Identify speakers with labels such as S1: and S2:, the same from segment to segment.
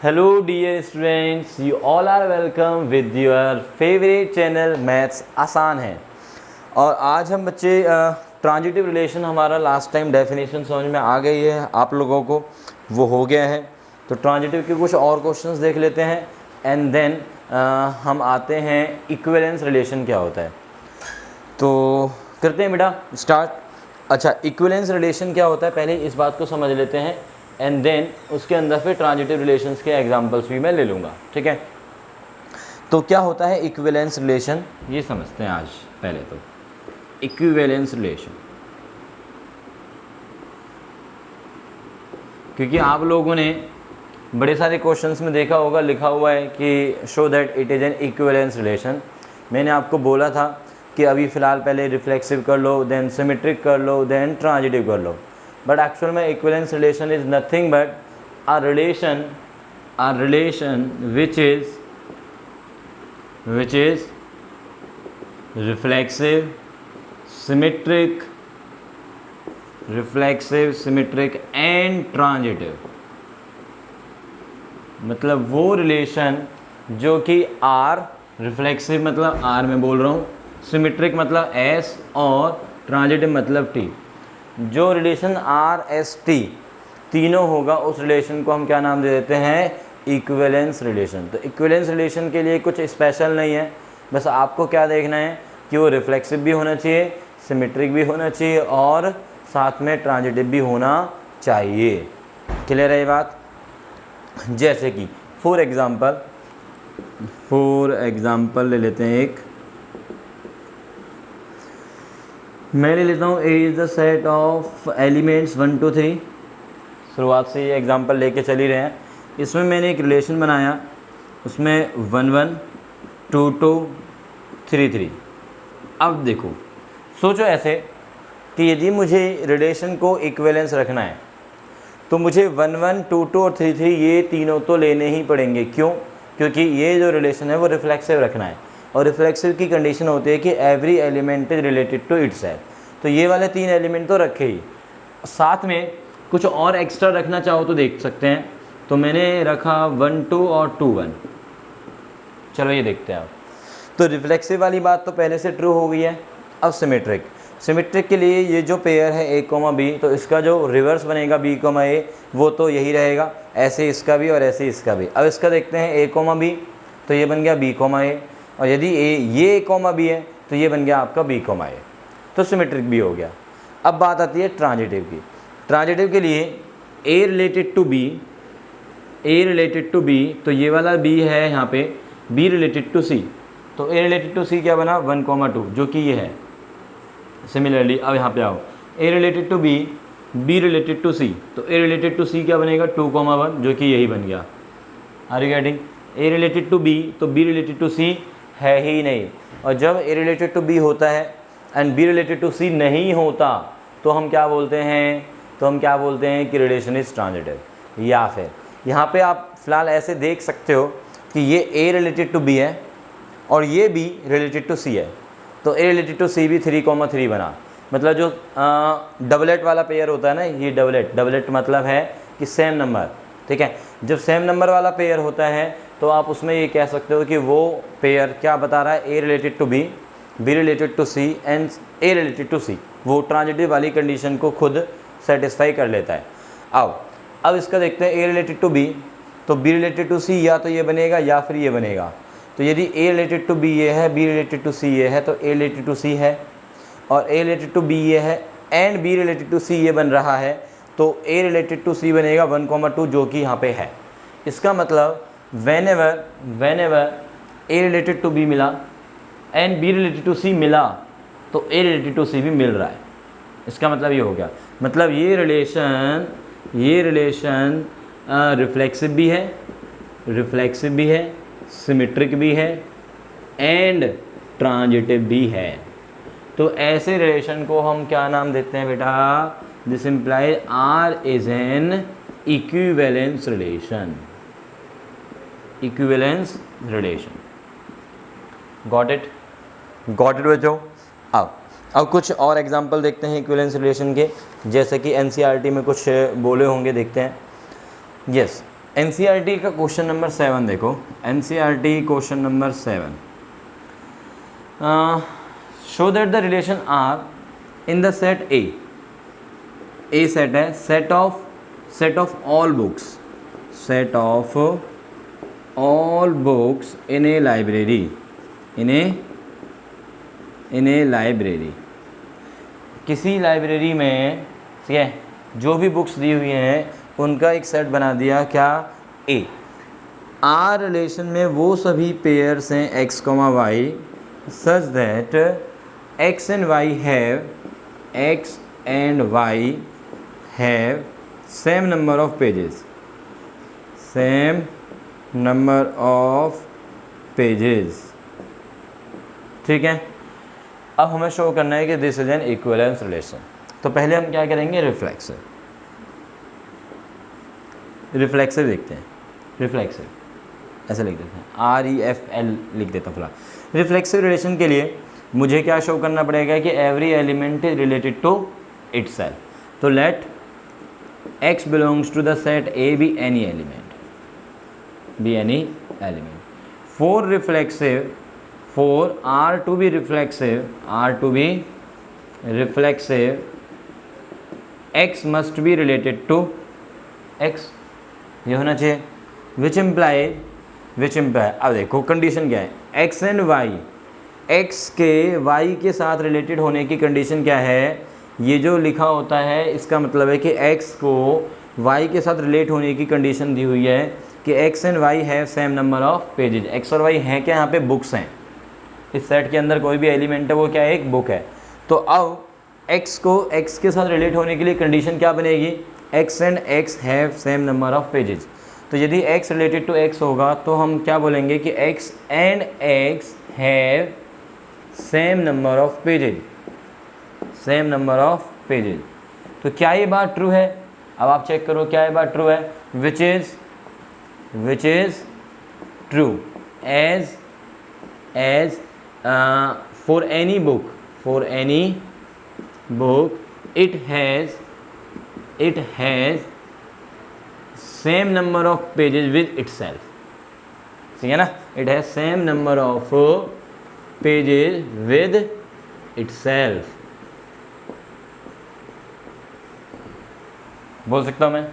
S1: Hello dear students, you all are welcome with your favorite channel maths आसान है। और आज हम बच्चे ट्रांजिटिव रिलेशन, हमारा लास्ट टाइम डेफिनेशन समझ में आ गई है आप लोगों को, वो हो गया है। तो ट्रांजिटिव के कुछ और क्वेश्चंस देख लेते हैं एंड देन हम आते हैं इक्विवेलेंस रिलेशन क्या होता है। तो करते हैं बेटा स्टार्ट। अच्छा, इक्विवेलेंस रिलेशन क्या होता है पहले इस बात को समझ लेते हैं एंड देन उसके अंदर फिर ट्रांजिटिव रिलेशंस के एग्जांपल्स भी मैं ले लूँगा, ठीक है। तो क्या होता है इक्विवेलेंस रिलेशन, ये समझते हैं आज पहले। तो इक्विवेलेंस रिलेशन, क्योंकि आप लोगों ने बड़े सारे क्वेश्चंस में देखा होगा लिखा हुआ है कि show that it is an equivalence relation. मैंने आपको बोला था कि अभी फ़िलहाल पहले रिफ्लेक्सिव कर लो, देन सिमेट्रिक कर लो, देन ट्रांजिटिव कर लो। बट एक्चुअल में equivalence relation is nothing but a relation which is reflexive, symmetric and transitive। मतलब वो रिलेशन जो कि R, रिफ्लेक्सिव मतलब R में बोल रहा हूँ, सिमेट्रिक मतलब S और ट्रांजिटिव मतलब T। जो रिलेशन R S T तीनों होगा उस रिलेशन को हम क्या नाम दे देते हैं, इक्विवेलेंस रिलेशन। तो इक्विवेलेंस रिलेशन के लिए कुछ स्पेशल नहीं है, बस आपको क्या देखना है कि वो रिफ्लेक्सिव भी होना चाहिए, सिमेट्रिक भी होना चाहिए और साथ में ट्रांजिटिव भी होना चाहिए। क्लियर है ये बात। जैसे कि फॉर एग्ज़ाम्पल ले लेते हैं एक, मैं ले लेता हूँ A is the set of elements 1 2 3। शुरुआत से ये एग्जांपल लेके चल ही रहे हैं। इसमें मैंने एक रिलेशन बनाया, उसमें 1 1 2 2 3 3। अब देखो, सोचो ऐसे कि यदि मुझे रिलेशन को इक्विवेलेंस रखना है तो मुझे 1 1 2 2 और 3 3 ये तीनों तो लेने ही पड़ेंगे। क्यों? क्योंकि ये जो रिलेशन है वो रिफ्लेक्सिव रखना है और रिफ्लेक्सिव की कंडीशन होती है कि every element is related to itself. तो ये वाले 3 एलिमेंट तो रखे ही, साथ में कुछ और एक्स्ट्रा रखना चाहो तो देख सकते हैं। तो मैंने रखा 1 2 और 2 1। चलो ये देखते हैं अब। तो रिफ्लेक्सिव वाली बात तो पहले से ट्रू हो गई है। अब सिमेट्रिक के लिए ये जो पेयर है a, b, तो इसका जो रिवर्स बनेगा b, a वो तो यही रहेगा, ऐसे इसका भी और ऐसे इसका भी। अब इसका देखते हैं a, b, तो ये बन गया b, a, और यदि ये a, b है तो ये बन गया आपका b, a, तो सिमेट्रिक भी हो गया। अब बात आती है ट्रांजिटिव की। ट्रांजिटिव के लिए a रिलेटेड टू b, तो ये वाला b है यहाँ पे, b रिलेटेड टू c, तो a रिलेटेड टू c क्या बना 1 2, जो कि ये है। सिमिलरली अब यहाँ पे आओ, a related to b, b related to c, तो a रिलेटेड टू c क्या बनेगा 2 1, जो कि यही बन गया। Are you getting? a related to b, तो b रिलेटेड टू c है ही नहीं, और जब a रिलेटेड टू b होता है and b related to c नहीं होता तो हम क्या बोलते हैं, कि रिलेशन इज ट्रांजिटिव। या फिर यहाँ पे आप फिलहाल ऐसे देख सकते हो कि ये a रिलेटेड टू b है और ये b रिलेटेड टू c है, तो a रिलेटेड टू c भी 3 3 बना। मतलब जो डबलेट वाला पेयर होता है ना, ये डबलेट मतलब है कि सेम नंबर, ठीक है। जब सेम नंबर वाला पेयर होता है तो आप उसमें ये कह सकते हो कि वो पेयर क्या बता रहा है, a related to b, b related to c and a related to c, वो ट्रांजिटिव वाली कंडीशन को खुद सेटिस्फाई कर लेता है। अब इसका देखते हैं a रिलेटेड टू b, तो b रिलेटेड टू c या तो ये बनेगा या फिर ये बनेगा। तो यदि a रिलेटेड टू b ये है, b रिलेटेड टू c ये है, तो a रिलेटेड टू c है, और a रिलेटेड टू b ये है and b related to c ये बन रहा है, तो a रिलेटेड टू c बनेगा 1 2, जो कि यहाँ पे है। इसका मतलब whenever a related to b मिला and b related to c मिला तो a रिलेटेड टू c भी मिल रहा है। इसका मतलब ये हो गया, मतलब ये रिलेशन रिफ्लेक्सिव भी है, सिमेट्रिक भी है एंड ट्रांजिटिव भी है। तो ऐसे रिलेशन को हम क्या नाम देते हैं बेटा, this imply R is an equivalence relation. Got it बच्चों। अब कुछ और एग्जांपल देखते हैं इक्विवेलेंस रिलेशन के, जैसे कि एनसीईआरटी में कुछ बोले होंगे, देखते हैं। यस, एनसीईआरटी का क्वेश्चन नंबर 7 देखो, NCERT question number 7, show that the relation are in the set A set है, set of all books, set of all books in a library, in a library, किसी library में, ठीक है, जो भी books दी हुई हैं उनका एक सेट बना दिया, क्या, ए। आर रिलेशन में वो सभी पेयर्स हैं x comma y such that x and y have same number of pages, same number of pages, ठीक है। अब हमें शो करना है कि this is an equivalence relation. तो पहले हम क्या करेंगे, रिफ्लेक्सिव देखते हैं, रिफ्लेक्सिव ऐसे लिख देते हैं, REFL लिख देता हूँ फिलहाल। रिफ्लेक्सिव रिलेशन के लिए मुझे क्या शो करना पड़ेगा कि every element is related to itself. तो let x belongs to the set A be any element, for reflexive, for R to be reflexive, X must be related to X, ये होना चाहिए, which imply, अब देखो condition क्या है, X and Y, X के Y के साथ रिलेटेड होने की कंडीशन क्या है, ये जो लिखा होता है इसका मतलब है कि X को Y के साथ रिलेट होने की कंडीशन दी हुई है कि X and Y have same number of pages. X और Y हैं क्या, यहाँ पे बुक्स हैं, इस सेट के अंदर कोई भी एलिमेंट है वो क्या है, एक बुक है। तो अब x को x के साथ रिलेट होने के लिए कंडीशन क्या बनेगी, x and x have same number of pages. तो यदि x रिलेटेड टू x होगा तो हम क्या बोलेंगे कि x and x have same number of pages, same number of pages. तो क्या ये बात ट्रू है, अब आप चेक करो क्या ये बात ट्रू है, which is true as for any book it has same number of pages with itself, ठीक है ना, it has same number of pages with itself, बोल सकता हूँ मैं,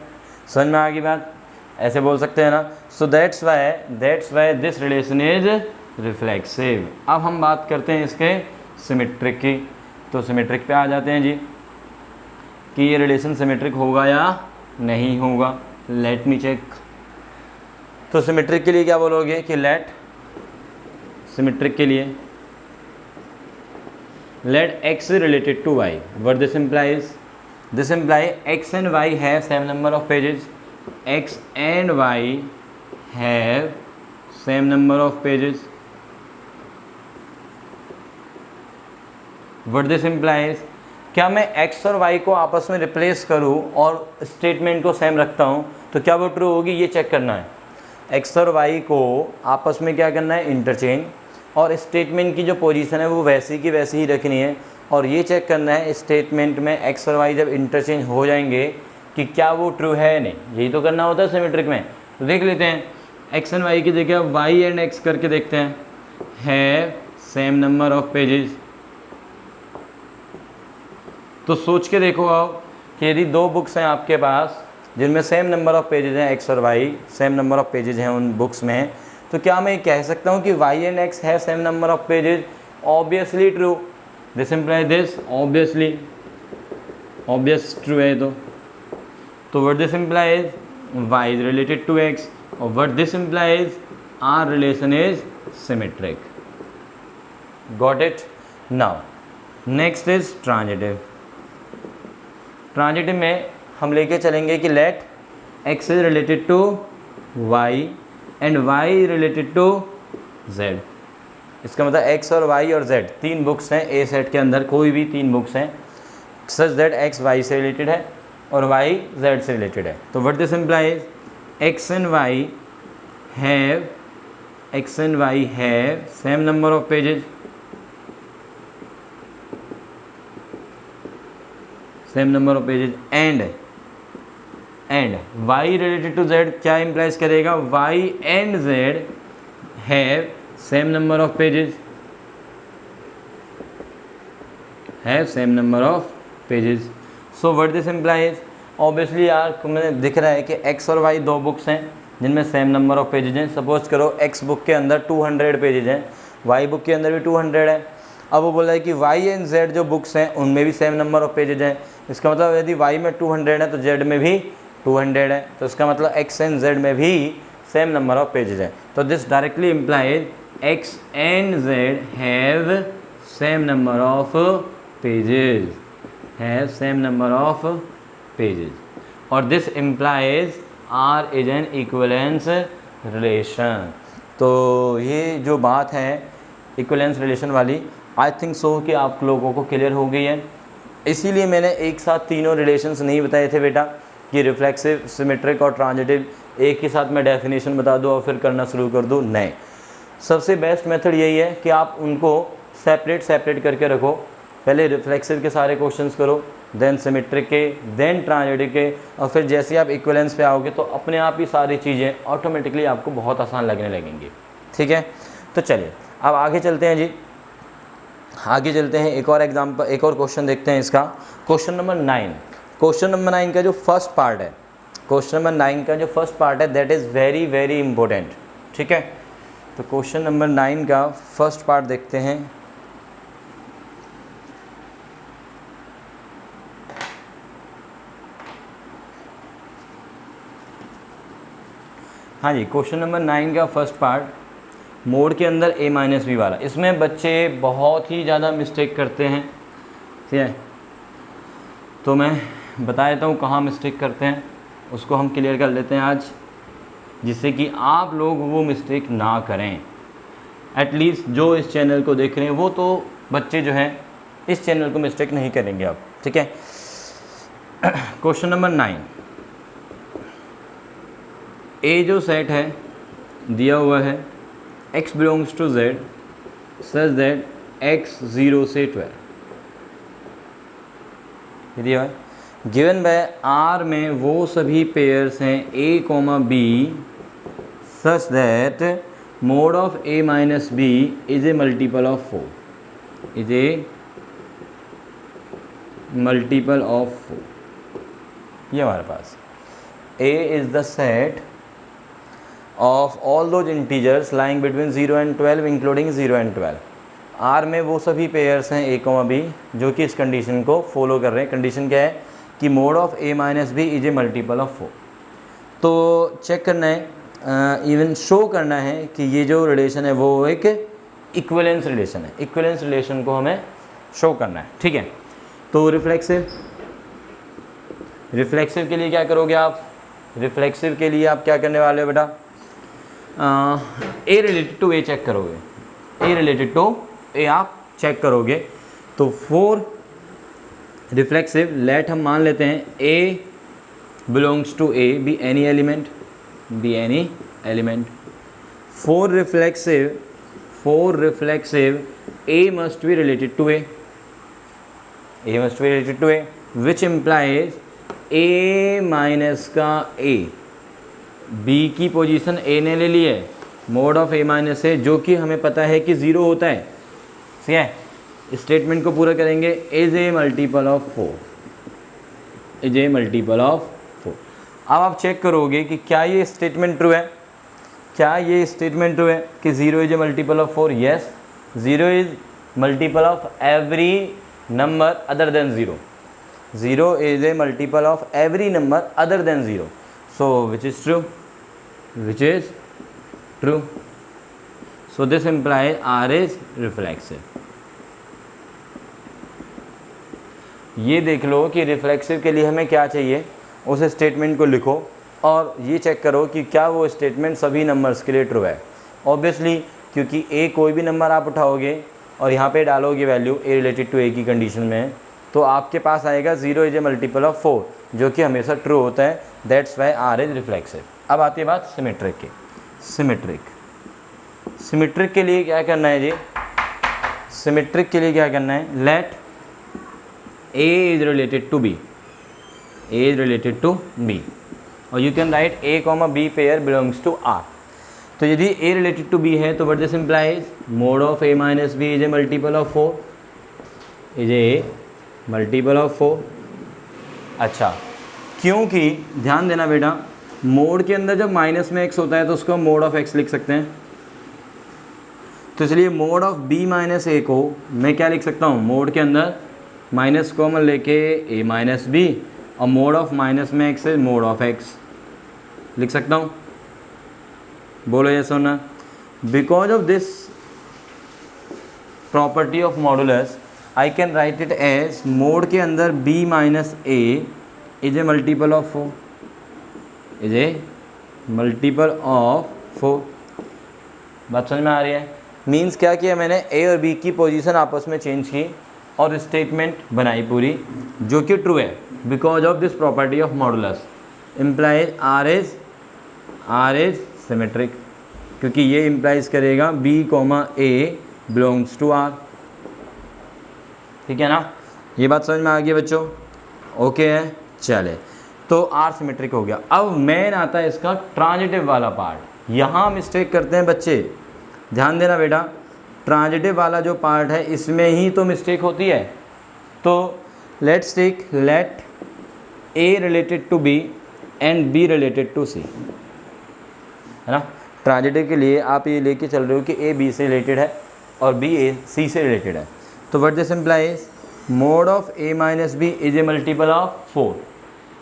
S1: समझ में आ गई बात, ऐसे बोल सकते हैं ना। So that's why this relation is reflexive. अब हम बात करते हैं इसके सिमेट्रिक की, तो सिमेट्रिक पे आ जाते हैं जी कि ये रिलेशन सिमेट्रिक होगा या नहीं होगा। Let me check. तो सिमेट्रिक के लिए क्या बोलोगे कि लेट सिमेट्रिक के लिए let x related to y, what this implies, this imply x and y have same number of pages, x and y have same number of pages, what this implies, क्या मैं x और y को आपस में replace करूं और statement को same रखता हूं तो क्या वो ट्रू होगी, ये चेक करना है। x और y को आपस में क्या करना है, इंटरचेंज, और स्टेटमेंट की जो पोजीशन है वो वैसी की वैसी ही रखनी है, और ये चेक करना है स्टेटमेंट में x और y जब इंटरचेंज हो जाएंगे कि क्या वो ट्रू है नहीं, यही तो करना होता है सिमेट्रिक में। तो देख लेते हैं x एंड y की जगह y एंड x करके देखते हैं, have same number of pages. तो सोच के देखो आप कि यदि दो बुक्स हैं आपके पास जिनमें सेम नंबर ऑफ पेजेज हैं, x और y same number of pages हैं उन बुक्स में, तो क्या मैं कह सकता हूँ कि y एंड x है same number of pages, obviously true, this imply this, obvious true है। तो what this implies, y is related to x, और what this implies, R relation is symmetric. Got it. Now next is transitive. Transitive में हम लेके चलेंगे कि let x is related to y and y related to z। इसका मतलब x और y और z तीन बुक्स हैं ए सेट के अंदर, कोई भी तीन बुक्स हैं सच दैट x y से रिलेटेड है और y z से रिलेटेड है। तो what this implies, x and y have same number of pages, same number of pages, and y related to z क्या इम्प्लाइज करेगा, y and z have same number of pages, have same number of pages. So what this implies, obviously यार मुझे दिख रहा है कि x और y दो बुक्स हैं जिनमें सेम नंबर ऑफ पेजेज हैं। सपोज करो x बुक के अंदर 200 पेजेज हैं, y बुक के अंदर भी 200 है। अब वो बोला है कि y एंड z जो बुक्स हैं उनमें भी सेम नंबर ऑफ पेजेज हैं। इसका मतलब यदि y में 200 है तो z में भी 200 है, तो इसका मतलब x एंड z में भी सेम नंबर ऑफ पेजेज हैं। तो this directly implies x and z have same number of pages, have same number of pages. और this implies R is an equivalence relation. तो ये जो बात है इक्विवेलेंस रिलेशन वाली, आई थिंक सो कि आप लोगों को क्लियर हो गई है। इसीलिए मैंने एक साथ तीनों रिलेशंस नहीं बताए थे बेटा कि रिफ्लेक्सिव, सिमेट्रिक और ट्रांजिटिव एक ही साथ मैं डेफिनेशन बता दूँ और फिर करना शुरू कर दूँ। नहीं, सबसे बेस्ट मेथड यही है कि आप उनको सेपरेट करके रखो। पहले रिफ्लेक्सिव के सारे क्वेश्चंस करो, देन सिमेट्रिक के, देन ट्रांजिटिव के, और फिर जैसे आप इक्विवेलेंस पे आओगे तो अपने आप ही सारी चीज़ें ऑटोमेटिकली आपको बहुत आसान लगने लगेंगी। ठीक है, तो चलिए अब आगे चलते हैं जी, आगे चलते हैं। एक और एग्जाम्पल, एक और क्वेश्चन देखते हैं इसका। क्वेश्चन नंबर 9, क्वेश्चन नंबर 9 का जो फर्स्ट पार्ट है, क्वेश्चन नंबर 9 का जो फर्स्ट पार्ट है that is very very important. ठीक है, तो क्वेश्चन नंबर 9 का फर्स्ट पार्ट देखते हैं। हाँ जी, क्वेश्चन नंबर 9 का फर्स्ट पार्ट मोड के अंदर a माइनस बी वाला। इसमें बच्चे बहुत ही ज़्यादा मिस्टेक करते हैं। ठीक है, तो मैं बता देता हूँ कहाँ मिस्टेक करते हैं, उसको हम क्लियर कर लेते हैं आज, जिससे कि आप लोग वो मिस्टेक ना करें। एटलीस्ट जो इस चैनल को देख रहे हैं वो तो बच्चे जो हैं इस चैनल को मिस्टेक नहीं करेंगे अब। ठीक है, क्वेश्चन नंबर 9, ए जो सेट है दिया हुआ है x belongs to z such that x 0 से 12 दिया है। गिवन बाय R में वो सभी पेयर्स हैं a, b such that mode of a minus b is a multiple of 4, is a multiple of 4। ये हमारे पास a is the set of all those integers lying between 0 and 12 including 0 and 12। R में वो सभी pairs हैं a, b जो कि इस condition को फॉलो कर रहे हैं। कंडीशन क्या है कि mod of a minus b is a multiple of 4। तो चेक करना है, इवन शो करना है कि ये जो रिलेशन है वो एक इक्विवेलेंस रिलेशन है। इक्विवेलेंस रिलेशन को हमें शो करना है। ठीक है, तो रिफ्लेक्सिव के लिए क्या करोगे आप, रिफ्लेक्सिव के लिए आप क्या करने वाले हो बेटा, ए रिलेटेड टू ए चेक करोगे, ए रिलेटेड टू ए आप चेक करोगे। तो फॉर रिफ्लेक्सिव लेट हम मान लेते हैं a belongs to A be any element, be any element. For reflexive a must be related to a, a must be related to a which implies a minus का a, B की position A ने ले ली है, mod of a minus ए जो कि हमें पता है कि 0 होता है। ठीक है, स्टेटमेंट को पूरा करेंगे, is a multiple of 4, is a multiple of 4। अब आप चेक करोगे कि क्या ये स्टेटमेंट ट्रू है, क्या ये स्टेटमेंट ट्रू है कि 0 is a multiple of 4। Yes, 0 is multiple of every number other than 0, 0 is a multiple of every number other than 0। So which is true, which is true, so this implies R is reflexive। ये देख लो कि reflexive के लिए हमें क्या चाहिए, उस statement को लिखो और ये चेक करो कि क्या वो स्टेटमेंट सभी नंबर्स के लिए ट्रू है। ऑब्वियसली क्योंकि ए कोई भी नंबर आप उठाओगे और यहाँ पे डालोगे वैल्यू ए रिलेटेड टू ए की कंडीशन में, तो आपके पास आएगा 0 इज ए मल्टीपल ऑफ 4 जो कि हमेशा ट्रू होता है। That's why R is reflexive. अब आती है बात सिमेट्रिक की। सिमेट्रिक के लिए क्या करना है जी, सिमेट्रिक के लिए क्या करना है, let a is related to b, a is related to b. और you can write a comma b pair belongs to R. तो यदि ए रिलेटेड टू बी है तो what this implies mod of a minus b is a multiple of 4, is a multiple of 4। अच्छा, क्योंकि ध्यान देना बेटा, मोड के अंदर जब माइनस में एक्स होता है तो उसको हम मोड ऑफ एक्स लिख सकते हैं। तो इसलिए मोड ऑफ बी माइनस ए को मैं क्या लिख सकता हूँ, मोड के अंदर माइनस कॉमन लेके ए माइनस बी, और मोड ऑफ माइनस में एक्स है मोड ऑफ एक्स लिख सकता हूँ। बोलो ये सुनना, because of this property of modulus I can write it as mod के अंदर b minus a is a multiple of 4, is a multiple of 4। बात समझ में आ रही है? मीन्स क्या किया मैंने, a और b की पोजीशन आपस में चेंज की और स्टेटमेंट बनाई पूरी जो कि ट्रू है। Because of this property of modulus implies R is symmetric, क्योंकि ये इम्प्लाइज करेगा b comma a belongs to r। ठीक है ना, ये बात समझ में आ गई बच्चों? ओके है, चले तो r सिमेट्रिक हो गया। अब मेन आता है इसका ट्रांजिटिव वाला पार्ट। यहाँ मिस्टेक करते हैं बच्चे, ध्यान देना बेटा, ट्रांजिटिव वाला जो पार्ट है इसमें ही तो मिस्टेक होती है। तो let's take let a related to b and b related to c, है ना। ट्रांजिटिव के लिए आप ये लेके चल रहे हो कि a b से रिलेटेड है और b a c से रिलेटेड है। तो what this implies mod of a minus b is a multiple of 4।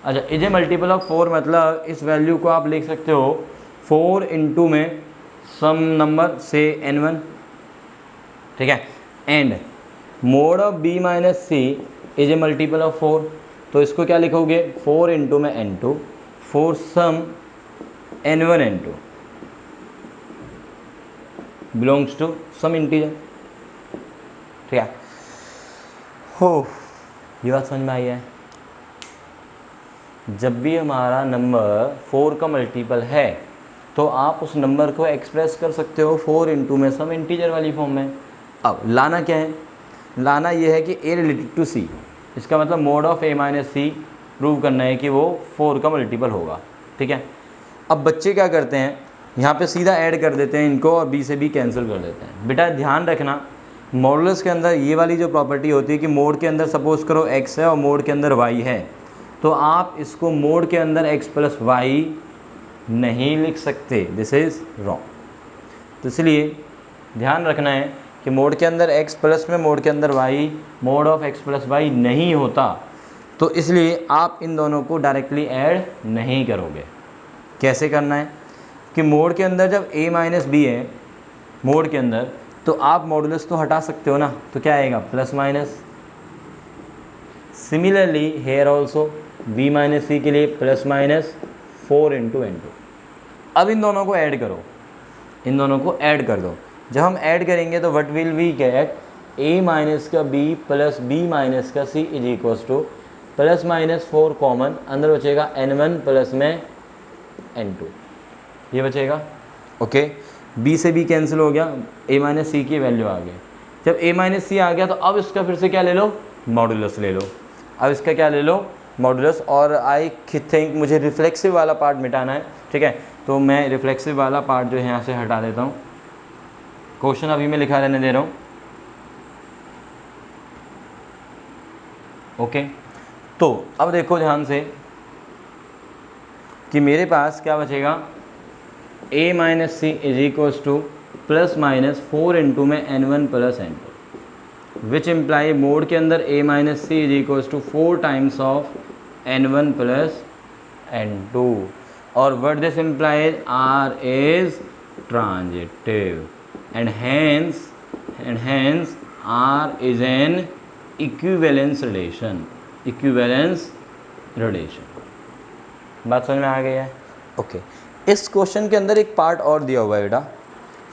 S1: अच्छा, इज ए मल्टीपल ऑफ 4 मतलब इस वैल्यू को आप लिख सकते हो 4 इंटू में सम नंबर से n1, ठीक है। And mod of b minus c is a multiple of 4, तो इसको क्या लिखोगे 4 इंटू में n2 for some n1 n2 belongs to some integer. ठीक है, हो ये बात समझ में आई है? जब भी हमारा नंबर 4 का मल्टीपल है तो आप उस नंबर को एक्सप्रेस कर सकते हो 4 इंटू में सम इंटीजर वाली फॉर्म में। अब लाना क्या है, लाना ये है कि a रिलेटेड टू c, इसका मतलब mod of a minus c prove करना है कि वो 4 का मल्टीपल होगा। ठीक है, अब बच्चे क्या करते हैं, यहाँ पे सीधा ऐड कर देते हैं इनको और b से b कैंसिल कर देते हैं। बेटा ध्यान रखना, मॉडुलस के अंदर ये वाली जो प्रॉपर्टी होती है कि मोड के अंदर सपोज करो x है और मोड के अंदर y है, तो आप इसको मोड के अंदर x प्लस वाई नहीं लिख सकते, दिस इज़ रॉन्ग। तो इसलिए ध्यान रखना है कि मोड के अंदर x प्लस में मोड के अंदर y mod of x plus y नहीं होता, तो इसलिए आप इन दोनों को डायरेक्टली ऐड नहीं करोगे। कैसे करना है कि मोड के अंदर जब a माइनस बी है मोड के अंदर, तो आप मॉडुलस तो हटा सकते हो ना, तो क्या आएगा plus minus. Similarly here also b minus c के लिए प्लस माइनस 4 इंटू n2। अब इन दोनों को ऐड करो, इन दोनों को ऐड कर दो। जब हम ऐड करेंगे तो what will we get, a minus का b प्लस b माइनस का c is equals to plus minus 4 common, अंदर बचेगा n1 प्लस में n2, ये बचेगा। ओके, b से b कैंसिल हो गया, a माइनस सी की वैल्यू आ गई। जब a माइनस सी आ गया तो अब इसका फिर से क्या ले लो, मॉडुलस ले लो। अब इसका क्या ले लो, मॉडुलस। और आई थिंक मुझे रिफ्लेक्सिव वाला पार्ट मिटाना है, ठीक है, तो मैं रिफ्लेक्सिव वाला पार्ट जो है यहाँ से हटा देता हूँ। क्वेश्चन अभी मैं लिखा रहने दे रहा हूँ। ओके, तो अब देखो ध्यान से कि मेरे पास क्या बचेगा, a minus c is equals to plus minus 4 into में n1 प्लस n2, विच इम्प्लाई मोड के अंदर a minus c is equals to 4 times of n1 plus n2, और what this implies r is transitive and hence r is an equivalence relation, equivalence relation. बात समझ में आ गई है? Okay, इस question के अंदर एक पार्ट और दिया हुआ है बेटा,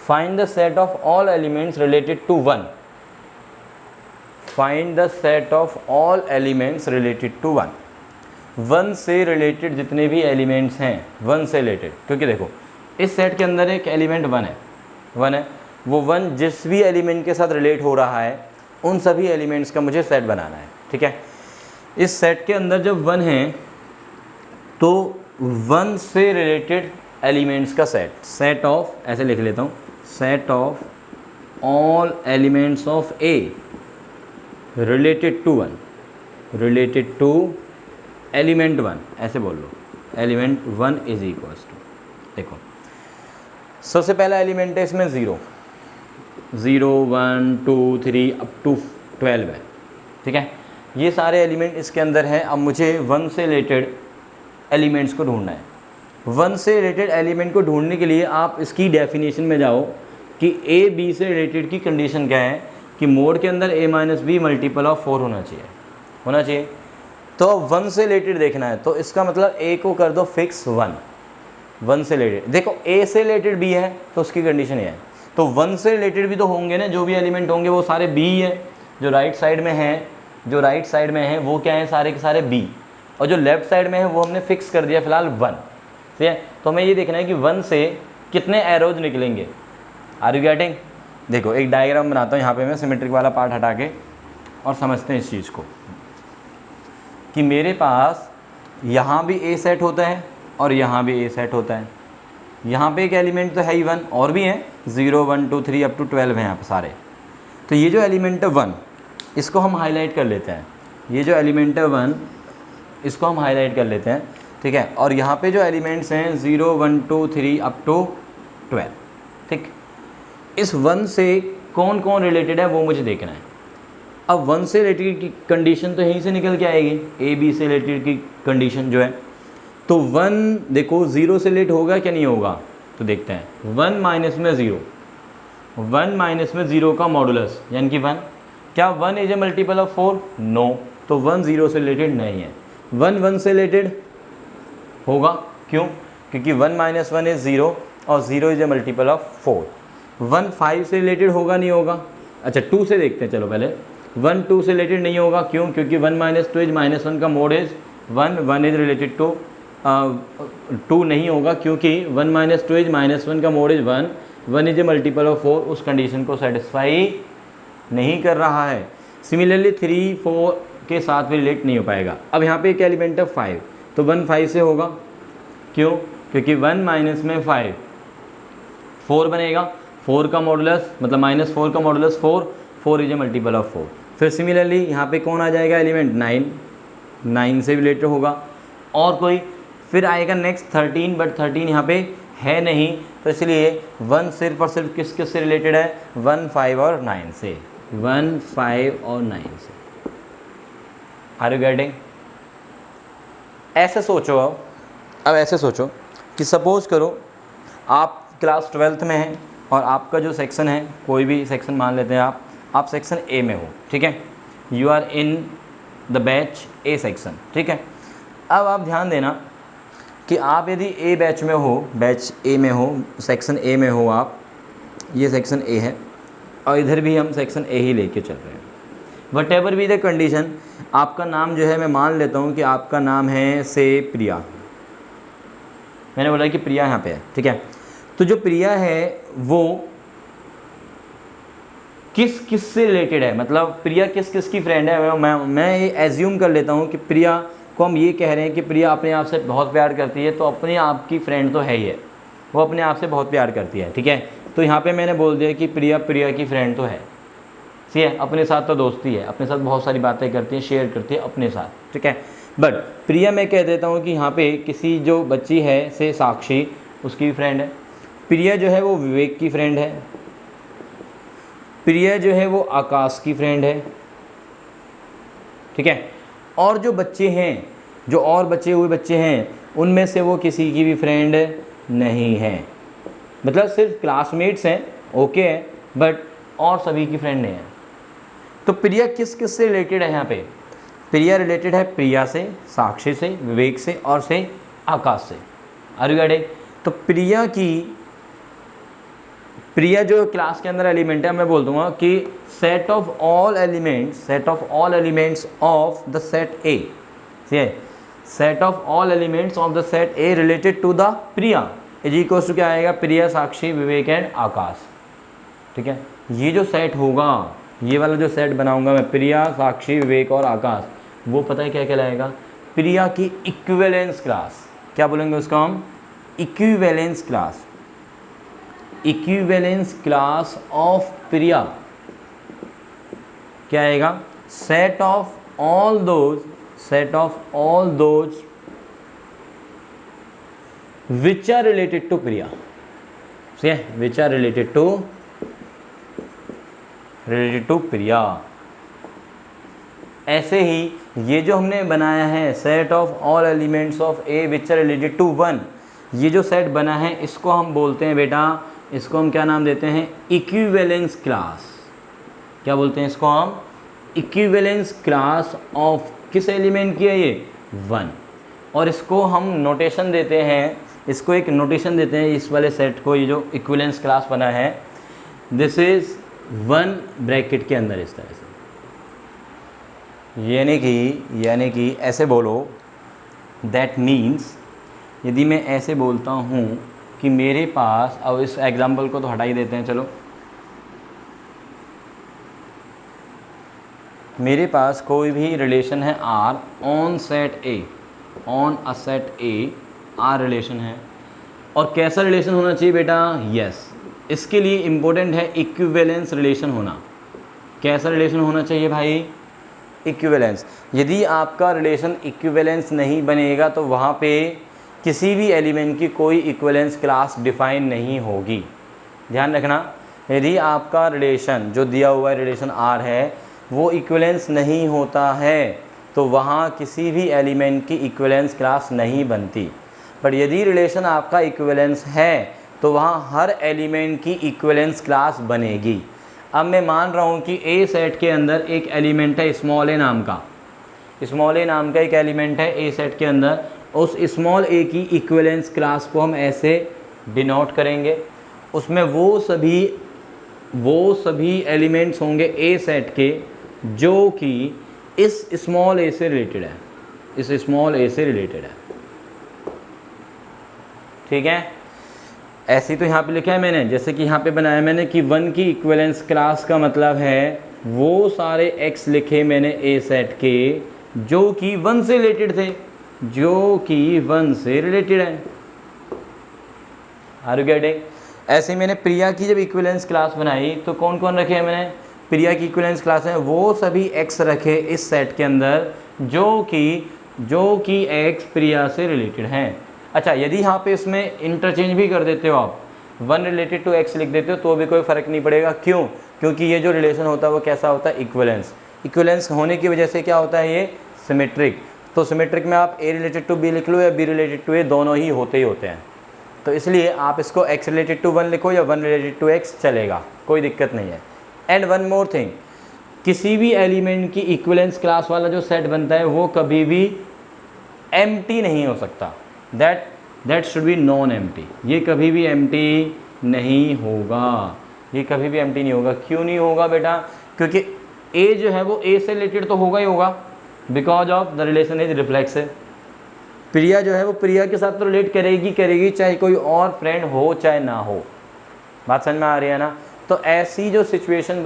S1: find the set of all elements related to 1, find the set of all elements related to 1, 1 से रिलेटेड जितने भी एलिमेंट्स हैं 1 से रिलेटेड, क्योंकि देखो इस सेट के अंदर एक एलिमेंट 1 है, वो 1 जिस भी एलिमेंट के साथ रिलेट हो रहा है उन सभी एलिमेंट्स का मुझे सेट बनाना है। ठीक है, इस सेट के अंदर जब 1 है तो 1 से रिलेटेड एलिमेंट्स का सेट, सेट ऑफ, ऐसे लिख लेता हूँ, set of all elements of A related to 1, related to element 1, ऐसे बोल लो, एलिमेंट 1 इज इक्वल्स टू, देखो सबसे पहला एलिमेंट है इसमें 0, 0 1 2 3 अप टू 12 है, ठीक है। ये सारे एलिमेंट इसके अंदर हैं। अब मुझे 1 से रिलेटेड एलिमेंट्स को ढूंढना है। 1 से रिलेटेड एलिमेंट को ढूंढने के लिए आप इसकी डेफिनेशन में जाओ कि ए बी से रिलेटेड की कंडीशन क्या है कि मोड के अंदर a minus be multiple of 4 होना चाहिए। तो 1 से रिलेटेड देखना है, तो इसका मतलब a को कर दो फिक्स 1 से रिलेटेड। देखो a से रिलेटेड b है तो उसकी कंडीशन ये है, तो 1 से रिलेटेड भी तो होंगे ना, जो भी एलिमेंट होंगे वो सारे b है। जो राइट साइड में है वो क्या है, सारे के सारे b, और जो लेफ्ट साइड में है वो हमने फिक्स कर दिया फिलहाल 1, ठीक है। तो हमें ये देखना है कि 1 से कितने एरोज निकलेंगे। Are you getting? देखो एक डायग्राम बनाता हूँ यहाँ पे मैं, सिमेट्रिक वाला पार्ट हटा के, और समझते हैं इस चीज़ को कि मेरे पास यहाँ भी a सेट होता है और यहाँ भी a सेट होता है। यहाँ पे एक एलिमेंट तो है ही 1, और भी हैं 0 1 2 3 अप टू 12 हैं यहाँ पे सारे। तो ये जो एलिमेंट है 1, इसको हम हाईलाइट कर लेते हैं। ये जो एलिमेंट है 1, इसको हम हाईलाइट कर लेते हैं, ठीक है। और यहाँ पे जो एलिमेंट्स हैं 0 1 2 3 अप टू 12, ठीक। इस 1 से कौन कौन रिलेटेड है वो मुझे देखना है। अब 1 से रिलेटेड की कंडीशन तो यहीं से निकल के आएगी, ए बी से रिलेटेड की कंडीशन जो है। तो 1 देखो 0 से रिलेट होगा क्या नहीं होगा, तो देखते हैं। 1 माइनस में 0, 1 माइनस में 0 का मॉडुलस यानी कि 1, क्या 1 is a multiple of 4? No, तो 1 0 से रिलेटेड नहीं है। 1 1 से रिलेटेड होगा, क्यों? क्योंकि 1 माइनस 1 इज़ 0 और 0 इज ए मल्टीपल ऑफ 4। 1 5 से रिलेटेड होगा नहीं होगा? अच्छा 2 से देखते हैं, चलो पहले 1 2 से रिलेटेड नहीं होगा, क्यों? क्योंकि 1 माइनस 2 इज माइनस 1 का mod is 1, 1 is related to 2 नहीं होगा, क्योंकि 1 माइनस 2 इज माइनस 1 का mod is 1, 1 is a multiple of 4, उस कंडीशन को सेटिस्फाई नहीं कर रहा है। सिमिलरली 3 4 के साथ भी रिलेट नहीं हो पाएगा। अब यहाँ पे एक एलिमेंट है 5, तो 1 5 से होगा, क्यों? क्योंकि 1 माइनस में 5 4 बनेगा, 4 का मॉडुलस मतलब माइनस 4 का modulus 4, 4 is a multiple of 4। फिर सिमिलरली यहाँ पे कौन आ जाएगा एलिमेंट 9, 9 से रिलेटेड होगा। और कोई फिर आएगा नेक्स्ट 13, बट 13 यहाँ पे है नहीं, तो इसलिए 1 सिर्फ और सिर्फ किस किस से रिलेटेड है? 1 5 और 9 से, 1 5 और 9 से। Are you getting? ऐसे सोचो, अब ऐसे सोचो कि सपोज करो आप क्लास 12th में हैं और आपका जो सेक्शन है, कोई भी सेक्शन मान लेते हैं आप सेक्शन ए में हो, ठीक है। You are in the batch A section, ठीक है। अब आप ध्यान देना कि आप यदि ए बैच में हो, बैच ए में हो, सेक्शन ए में हो आप, ये सेक्शन ए है और इधर भी हम सेक्शन ए ही लेके चल रहे हैं। What ever be the condition, आपका नाम जो है मैं मान लेता हूँ कि आपका नाम है से प्रिया। मैंने बोला कि प्रिया यहाँ पे है, ठीक है। तो जो प्रिया है वो किस किस से रिलेटेड है, मतलब प्रिया किस किस की फ्रेंड है। मैं ये एज्यूम कर लेता हूँ कि प्रिया को हम ये कह रहे हैं कि प्रिया अपने आप से बहुत प्यार करती है, तो अपने आप की फ्रेंड तो है ही है, वो अपने आप से बहुत प्यार करती है, ठीक है। तो यहाँ पे मैंने बोल दिया कि प्रिया की फ्रेंड तो है, ठीक है। अपने साथ तो दोस्ती है, अपने साथ बहुत सारी बातें करती है, शेयर करती है अपने साथ, ठीक है। बट प्रिया मैं कह देता हूँ कि यहाँ पे किसी जो बच्ची है से साक्षी, उसकी भी फ्रेंड है। प्रिया जो है वो विवेक की फ्रेंड है। प्रिया जो है वो आकाश की फ्रेंड है, ठीक है। और जो बच्चे हैं, जो और बचे हुए बच्चे हैं, उनमें से वो किसी की भी फ्रेंड नहीं है, मतलब सिर्फ क्लासमेट्स हैं, ओके है, बट और सभी की फ्रेंड नहीं है। तो प्रिया किस किस से रिलेटेड है यहाँ पे? प्रिया रिलेटेड है प्रिया से, साक्षी से, विवेक से और से आकाश से। Are you getting? तो प्रिया जो क्लास के अंदर एलिमेंट है, मैं बोल दूंगा कि set of all elements of the set A, ठीक है। Set of all elements of the set A related to the Priya is equals to क्या आएगा? प्रिया, साक्षी, विवेक एंड आकाश, ठीक है। ये जो सेट होगा, ये वाला जो सेट बनाऊंगा मैं, प्रिया, साक्षी, विवेक और आकाश, वो पता है क्या कहलाएगा? प्रिया की इक्विवेलेंस क्लास। क्या बोलेंगे उसको हम? Equivalence class. Equivalence class of Priya क्या आएगा? Set of all those which are related to Priya, ठीक है, which are related to प्रिया। ऐसे ही ये जो हमने बनाया है set of all elements of A which are related to 1, ये जो सेट बना है इसको हम बोलते हैं बेटा, इसको हम क्या नाम देते हैं? Equivalence class. क्या बोलते हैं इसको हम? इक्विवेलेंस क्लास ऑफ किस एलिमेंट की है ये? 1। और इसको हम नोटेशन देते हैं, इसको एक नोटेशन देते हैं इस वाले सेट को, ये जो इक्विवेलेंस क्लास बना है, दिस इज 1 ब्रैकेट के अंदर इस तरह से, यानी कि ऐसे बोलो, दैट मीन्स यदि मैं ऐसे बोलता हूँ कि मेरे पास, अब इस एग्जाम्पल को तो हटा ही देते हैं, चलो, मेरे पास कोई भी रिलेशन है R on set A, on a set A R relation है, और कैसा रिलेशन होना चाहिए बेटा? यस, इसके लिए इम्पोर्टेंट है इक्विवेलेंस रिलेशन होना। कैसा रिलेशन होना चाहिए भाई? इक्विवेलेंस। यदि आपका रिलेशन इक्विवेलेंस नहीं बनेगा तो वहाँ पे किसी भी एलिमेंट की कोई इक्विवेलेंस क्लास डिफाइन नहीं होगी। ध्यान रखना, यदि आपका रिलेशन जो दिया हुआ है रिलेशन R है वो इक्विवेलेंस नहीं होता है तो वहाँ किसी भी एलिमेंट की इक्विवेलेंस क्लास नहीं बनती। पर यदि रिलेशन आपका इक्विवेलेंस है तो वहाँ हर एलिमेंट की इक्विवेलेंस क्लास बनेगी। अब मैं मान रहा हूँ कि ए सेट के अंदर एक एलिमेंट है स्मॉल ए नाम का, स्मॉल ए नाम का एक एलिमेंट है ए सेट के अंदर, उस स्मॉल ए की इक्विवेलेंस क्लास को हम ऐसे डिनोट करेंगे। उसमें वो सभी एलिमेंट्स होंगे ए सेट के जो कि इस स्मॉल ए से रिलेटेड है, इस स्मॉल ए से रिलेटेड है, ठीक है। ऐसे तो यहाँ पे लिखा है मैंने, जैसे कि यहाँ पे बनाया मैंने कि 1 की इक्विवेलेंस क्लास का मतलब है वो सारे x लिखे मैंने ए सेट के जो कि 1 से रिलेटेड थे, जो कि 1 से रिलेटेड है। Are you getting? ऐसे मैंने प्रिया की जब इक्विवेलेंस क्लास बनाई तो कौन कौन रखे हैं मैंने? प्रिया की इक्विवेलेंस क्लास है वो सभी x रखे इस सेट के अंदर जो कि x प्रिया से रिलेटेड हैं। अच्छा, यदि यहाँ पे इसमें इंटरचेंज भी कर देते हो आप, 1 रिलेटेड टू x लिख देते हो तो भी कोई फ़र्क नहीं पड़ेगा। क्यों? क्योंकि ये जो रिलेशन होता है वो कैसा होता है? इक्विवेलेंस। इक्विवेलेंस होने की वजह से क्या होता है? ये सिमेट्रिक। तो सिमेट्रिक में आप a रिलेटेड टू b लिख लो या b रिलेटेड टू a, दोनों ही होते हैं। तो इसलिए आप इसको x रिलेटेड टू 1 लिखो या 1 रिलेटेड टू x, चलेगा, कोई दिक्कत नहीं है। एंड वन मोर थिंग, किसी भी एलिमेंट की इक्विवेलेंस क्लास वाला जो सेट बनता है वो कभी भी एम्प्टी नहीं हो सकता। That should be non empty. ये कभी भी एम्प्टी नहीं होगा, ये कभी भी एम्प्टी नहीं होगा। क्यों नहीं होगा बेटा? क्योंकि ए जो है वो ए से रिलेटेड तो होगा ही होगा, because of the relation is reflexive. Priya जो है वो प्रिया के साथ तो रिलेट करेगी, चाहे कोई और फ्रेंड हो चाहे ना हो। बात समझ में आ रही है ना? तो ऐसी जो सिचुएशन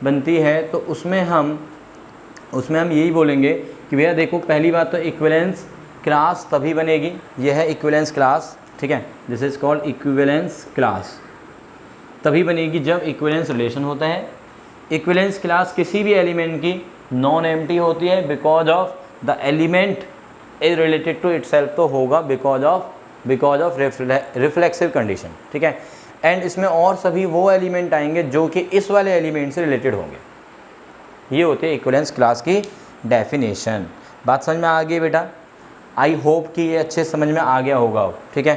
S1: बनती है तो उसमें हम यही बोलेंगे कि भैया देखो, पहली बात तो इक्विवेलेंस क्लास तभी बनेगी, यह है इक्विवेलेंस क्लास, ठीक है, this is called equivalence class, तभी बनेगी जब इक्विवेलेंस रिलेशन होता है। इक्विवेलेंस क्लास किसी भी एलिमेंट की नॉन एम्प्टी होती है because of the element is related to itself, तो होगा बिकॉज ऑफ रिफ्लेक्सिव कंडीशन, ठीक है। एंड इसमें और सभी वो एलिमेंट आएंगे जो कि इस वाले एलिमेंट से रिलेटेड होंगे। ये होती है इक्विवेलेंस क्लास की डेफिनेशन। बात समझ में आ गई बेटा? आई होप कि ये अच्छे समझ में आ गया होगा, ठीक है।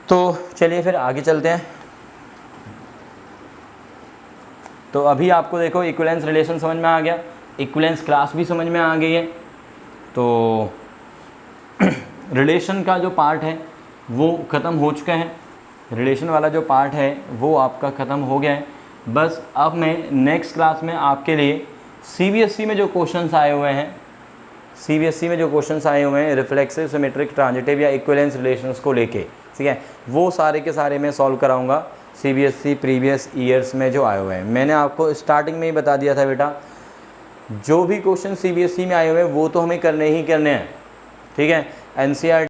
S1: तो चलिए फिर आगे चलते हैं। तो अभी आपको देखो इक्विवेलेंस रिलेशन समझ में आ गया, इक्विवेलेंस क्लास भी समझ में आ गई है। तो रिलेशन का जो पार्ट है वो ख़त्म हो चुका है, रिलेशन वाला जो पार्ट है वो आपका ख़त्म हो गया है। बस अब मैं नेक्स्ट क्लास में आपके लिए CBSE में जो क्वेश्चंस आए हुए हैं रिफ्लेक्सिव, सिमेट्रिक, ट्रांजिटिव या इक्विवेलेंस रिलेशंस को लेके, ठीक है, वो सारे के सारे मैं सॉल्व कराऊंगा CBSE प्रीवियस ईयर्स में जो आए हुए हैं। मैंने आपको स्टार्टिंग में ही बता दिया था बेटा, जो भी क्वेश्चन CBSE में आए हुए हैं वो तो हमें करने ही करने हैं, ठीक है। एनसीईआरटी